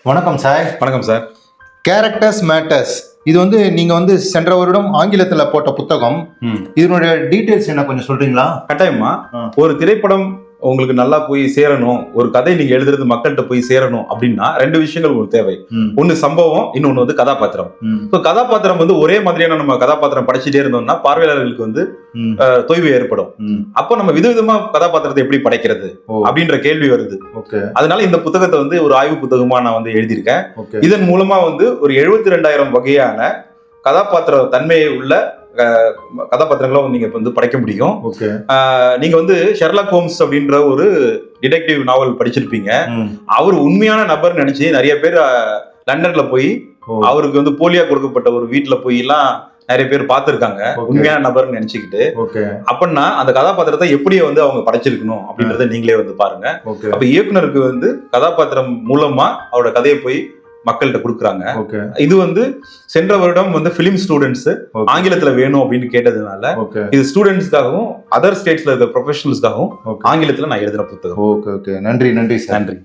வணக்கம் சார். வணக்கம் sir. Characters matters இது வந்து நீங்க வந்து சென்ற வருடம் ஆங்கிலத்துல போட்ட புத்தகம். இதனுடைய டீடைல்ஸ் என்ன கொஞ்சம் சொல்றீங்களா? கட்டாயமா. ஒரு திரைப்படம் உங்களுக்கு நல்லா போய் சேரணும், ஒரு கதை நீங்க எழுதுறது மக்கள்கிட்ட போய் சேரணும் அப்படின்னா ரெண்டு விஷயங்கள் உங்களுக்கு தேவை. ஒன்னு சம்பவம், இன்னொன்னு வந்து கதாபாத்திரம். கதாபாத்திரம் வந்து ஒரே மாதிரியான நம்ம கதாபாத்திரம் படைச்சிட்டே இருந்தோம்னா பார்வையாளர்களுக்கு வந்து தொய்வு ஏற்படும். அப்போ நம்ம விதவிதமா கதாபாத்திரத்தை எப்படி படைக்கிறது அப்படின்ற கேள்வி வருது. அதனால இந்த புத்தகத்தை வந்து ஒரு ஆய்வு புத்தகமா நான் வந்து எழுதியிருக்கேன். இதன் மூலமா வந்து ஒரு 72,000 வகையான கதாபாத்திர தன்மையை உள்ள கதாபாத்திரங்களும் நீங்க வந்து படைக்க முடியும். நீங்க வந்து ஷெர்லாக் ஹோம்ஸ் அப்படின்ற ஒரு டிடெக்டிவ் நாவல் படிச்சிருப்பீங்க. அவர் உண்மையான நபர் நினைச்சு நிறைய பேர் லண்டன்ல போய் அவருக்கு வந்து போலியா கொடுக்கப்பட்ட ஒரு வீட்டுல போய் எல்லாம் நிறைய பேர் பார்த்திருக்காங்க, உண்மையான நபர்னு நினைச்சுக்கிட்டு. அப்படின்னா அந்த கதாபாத்திரத்தை எப்படி வந்து அவங்க படைச்சிருக்கணும் அப்படின்றத நீங்களே வந்து பாருங்க. அப்ப இயக்குனருக்கு வந்து கதாபாத்திரம் மூலமா அவரோட கதையை போய் மக்கள்கிட்ட கொடுக்குறாங்க. இது வந்து சென்ற வருடம் வந்து பிலிம் ஸ்டூடெண்ட்ஸ் ஆங்கிலத்துல வேணும் அப்படின்னு கேட்டதுனால இது ஸ்டூடெண்ட்ஸ்க்காகவும் அதர் ஸ்டேட்ஸ்ல இருக்க ப்ரொஃபஷனல்ஸ்க்காகவும் ஆங்கிலத்துல நான் எழுதின புத்தகம். நன்றி. நன்றி.